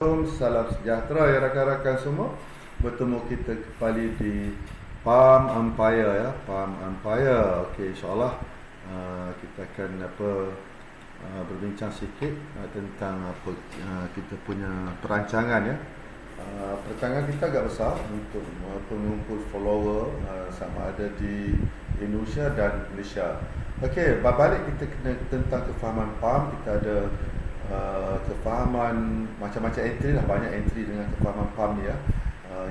Salam sejahtera ya rakan-rakan semua. Bertemu kita kembali di Palm Empire ya, Palm Empire. Okey, insya-Allah kita akan berbincang sikit tentang kita punya perancangan ya. Perancangan kita agak besar untuk mengumpul follower sama ada di Indonesia dan Malaysia. Okey, berbalik kita kena tentang kefahaman Palm, kita ada kefahaman macam-macam entry lah, banyak entry dengan kefahaman PAM ni ya.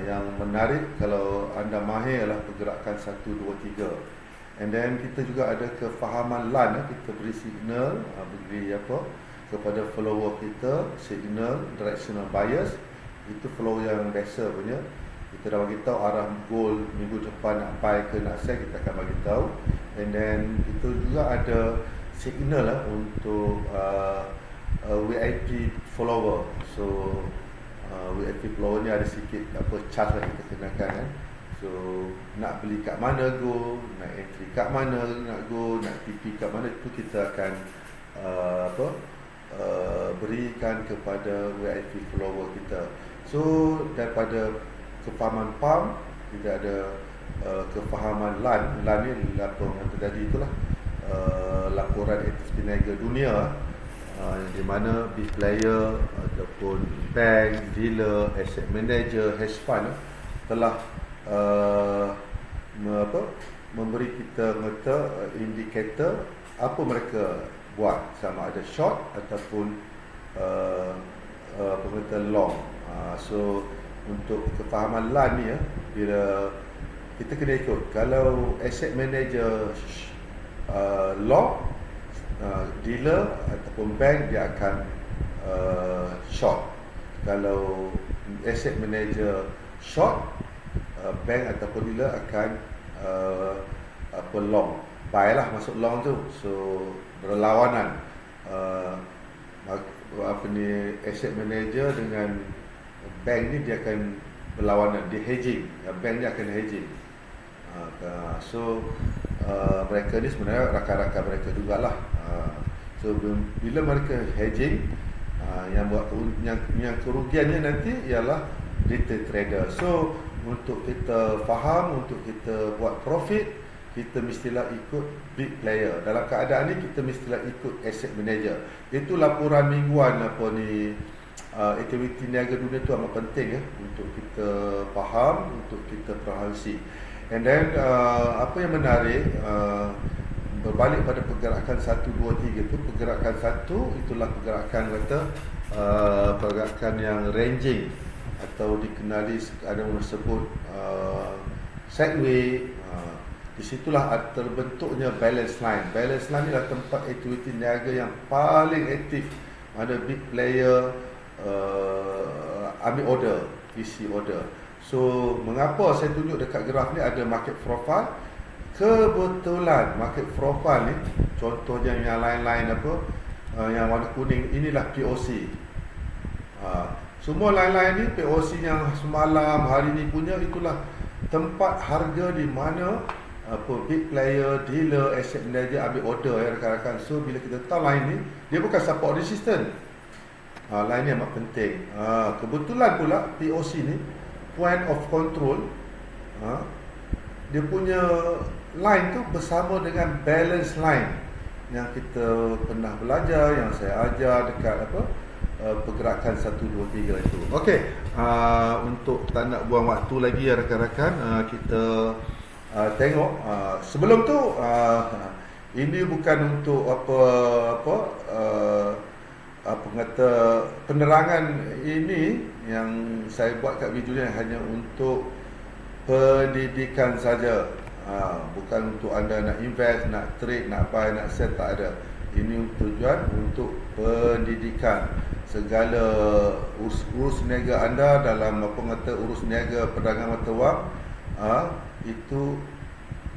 Yang menarik kalau anda mahir adalah pergerakan 1, 2, 3. And then kita juga ada kefahaman LAN ya. Kita beri signal, beri kepada follower kita, signal directional bias. Itu flow yang biasa punya. Kita dah bagi tahu arah goal minggu depan nak buy ke nak sell, kita akan bagi tahu. And then kita juga ada signal lah untuk VIP follower. So VIP follower ni ada sikit charge yang kita kenakan kan. So nak beli kat mana go, nak entry kat mana nak go, nak TP kat mana, itu kita akan berikan kepada VIP follower kita. So daripada kefahaman PAM, kita ada kefahaman LAN. LAN ni laporan yang terjadi itulah, laporan aktiviti niaga dunia, di mana big player ataupun bank, dealer, asset manager, hedge fund telah memberi kita indikator apa mereka buat, sama ada short ataupun long. So untuk kefahaman LAN ni ya, bila kita kena ikut, kalau asset manager long, dealer ataupun bank dia akan short. Kalau asset manager short, bank ataupun dealer akan long. Buy lah, masuk long tu. So berlawanan. Asset manager dengan bank ni dia akan berlawanan, dia hedging. Bank dia akan hedging. So mereka ni sebenarnya rakan-rakan mereka jugalah. So bila mereka hedging, yang kerugiannya nanti ialah retail trader. So untuk kita faham, untuk kita buat profit, kita mestilah ikut big player. Dalam keadaan ni kita mestilah ikut asset manager. Itu laporan mingguan aktiviti niaga dunia tu amat penting ya, untuk kita faham, untuk kita perhatikan. And then apa yang menarik, berbalik pada pergerakan 1, 2, 3 tu, pergerakan 1 itulah pergerakan pergerakan yang ranging, atau dikenali ada orang sebut sideway. Di situlah terbentuknya balance line. Balance line ni adalah tempat aktiviti niaga yang paling aktif. Ada big player ambil order, isi order. So mengapa saya tunjuk dekat graf ni ada market profile? Kebetulan market profile ni, contohnya yang lain-lain yang warna kuning, inilah POC. Semua lain-lain ni POC yang semalam, hari ni punya, itulah tempat harga di mana big player, dealer, asset manager ambil order ya rakan-rakan. So bila kita tahu line ni, dia bukan support resistance. Line ni amat penting. Kebetulan pula POC ni, point of control, dia punya line tu bersama dengan balance line yang kita pernah belajar, yang saya ajar dekat pergerakan 1, 2, 3 itu. Okey, untuk tak nak buang waktu lagi ya rakan-rakan, kita tengok. Sebelum tu, ini bukan untuk penerangan ini yang saya buat kat video ni, hanya untuk pendidikan saja. Bukan untuk anda nak invest, nak trade, nak buy, nak sell, tak ada. Ini tujuan untuk pendidikan. Segala urus niaga anda dalam urus niaga perdagangan mata wang, itu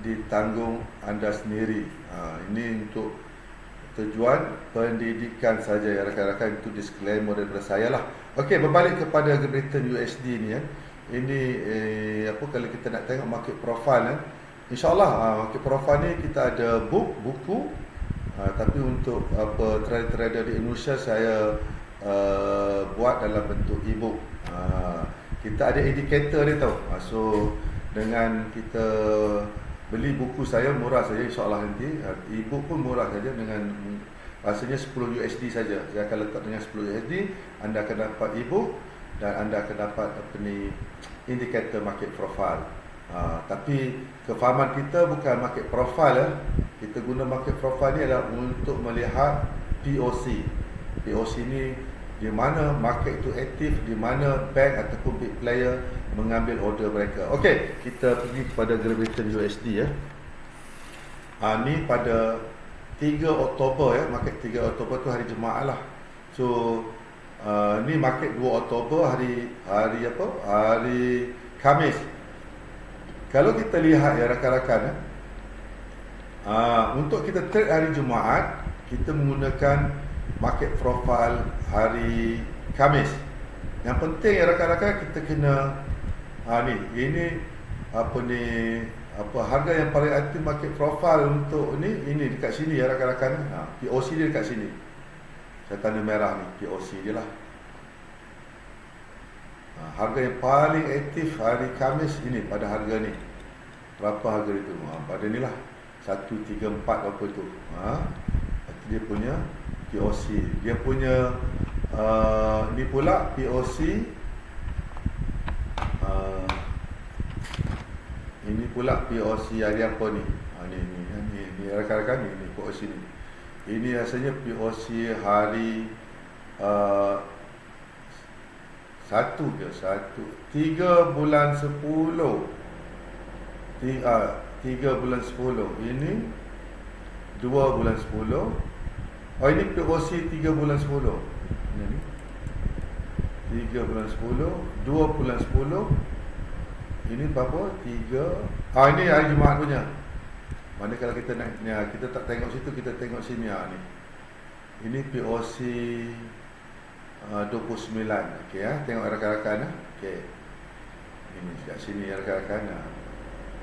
ditanggung anda sendiri. Ini untuk tujuan pendidikan saja ya rakan-rakan. Itu disclaimer daripada saya lah. Okey, berbalik kepada Great Britain USD ni ya. Ini kalau kita nak tengok market profile, InsyaAllah market profile ni kita ada buku. Tapi untuk trader-trader di Indonesia, saya buat dalam bentuk e-book. Kita ada indikator dia tau. So dengan kita beli buku saya murah saja, insyaAllah nanti e-book pun murah saja dengan rasanya 10 USD saja. Saya akan letak dengan 10 USD, anda akan dapat e-book dan anda akan dapat indikator market profile. Tapi kefahaman kita bukan market profile ya. Kita guna market profile ni adalah untuk melihat POC. POC ni di mana market itu aktif, di mana bank ataupun big player mengambil order mereka. Okey, kita pergi kepada Griviton USD ya. Ni pada 3 Oktober ya, market 3 Oktober tu hari Jumaat lah. So ni market 2 Oktober hari apa? Hari Khamis. Kalau kita lihat ya rakan-rakan ya, untuk kita trade hari Jumaat, kita menggunakan market profile hari Khamis. Yang penting ya rakan-rakan, kita kena ini harga yang paling aktif market profile untuk ini dekat sini ya rakan-rakan. POC dia dekat sini. Saya tanda merah ni, POC dia lah. Harga yang paling aktif hari Khamis ini pada harga ni. Berapa harga itu? Pada ni lah 134 berapa tu. Itu dia punya POC. Dia punya ni pula POC. Ini pula POC hari apa ni? Ni rakan-rakan ni POC ni. Ini rasanya POC hari 3 bulan 10. 3 bulan 10. Ini 2 bulan 10. Ini POC 3 bulan 10. Ini 3 bulan 10, 2 bulan 10. Ini berapa? 3. Ini hari Jumaat punya. Mana kalau kita nak kita tak tengok situ, kita tengok sini ni. Ini POC 29. Okey tengok rakan-rakan okey. Ini dekat sini rakan-rakan.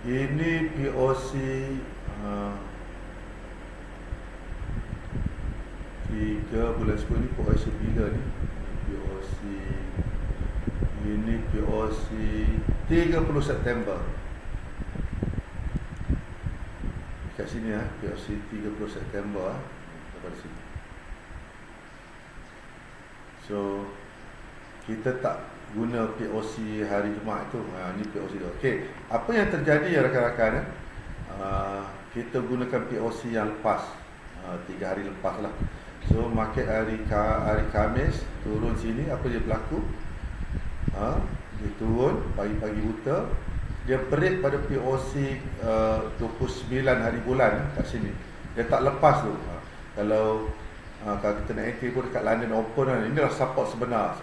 Ini POC 3 bulan 10 ni POC bila ni? Ini POC 30 September. Dekat sini POC 30 September dekat sini. So kita tak guna POC hari Jumaat tu. Ni POC tu. Okey, apa yang terjadi ya rakan-rakan kita gunakan POC yang lepas 3 hari lepas lah. So market hari Khamis turun sini, apa dia berlaku? Dia turun pagi-pagi buta, dia break pada POC 29 hari bulan kat sini. Dia tak lepas tu. Kalau kita nak entry pun dekat London Open inilah support sebenar.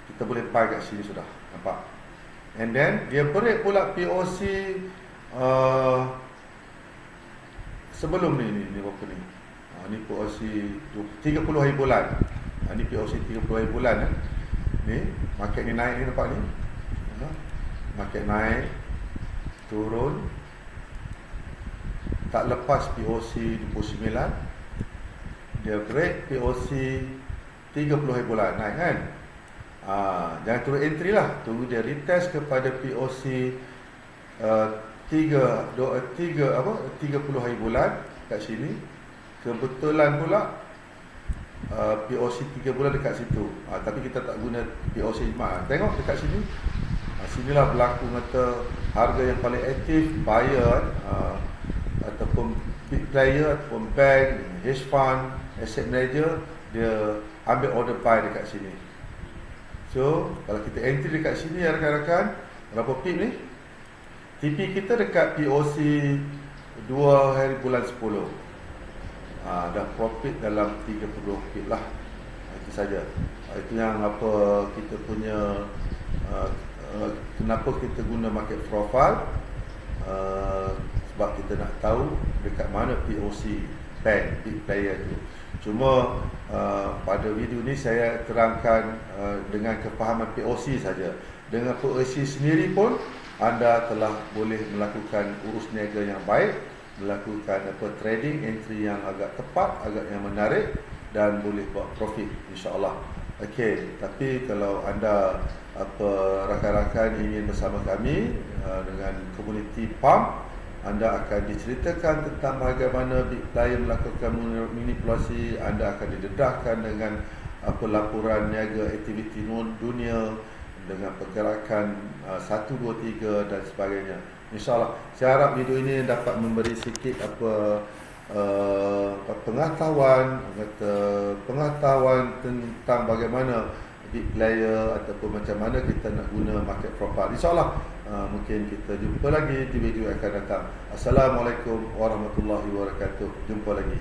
Kita boleh buy kat sini sudah. Nampak? And then dia break pula POC sebelum ni berapa ni? Ni POC 30 hari bulan. Ni POC 30 hari bulan Ni market ni naik ni, nampak ni. Market naik, turun, tak lepas POC 29. Dia break POC 30 hari bulan, naik kan. Jangan turun entry lah, tunggu dia retest kepada POC 30 hari bulan kat sini. Kebetulan pula POC 3 bulan dekat situ. Tapi kita tak guna POC Jumaat. Tengok dekat sini. Sinilah berlaku kata harga yang paling aktif, buyer ataupun big player ataupun bank, hedge fund, asset manager, dia ambil order buy dekat sini. So kalau kita entry dekat sini ya rakan-rakan, berapa pip ni? TP kita dekat POC 2 hari bulan 10. Dah profit dalam 30 pip lah. Itu saja. Itu yang apa kita punya kenapa kita guna market profile. Sebab kita nak tahu dekat mana POC bank big player tu. Cuma pada video ni saya terangkan dengan kefahaman POC saja. Dengan POC sendiri pun anda telah boleh melakukan urus niaga yang baik, melakukan trading entry yang agak tepat, agak yang menarik dan boleh buat profit insya-Allah. Okey, tapi kalau anda rakan-rakan ingin bersama kami dengan komuniti PAM, anda akan diceritakan tentang bagaimana big player melakukan manipulasi, anda akan didedahkan dengan laporan niaga aktiviti dunia dengan pergerakan 1, 2, 3 dan sebagainya. InsyaAllah, saya harap video ini dapat memberi sikit pengetahuan tentang bagaimana big player ataupun macam mana kita nak guna market profile. InsyaAllah mungkin kita jumpa lagi di video yang akan datang. Assalamualaikum warahmatullahi wabarakatuh. Jumpa lagi.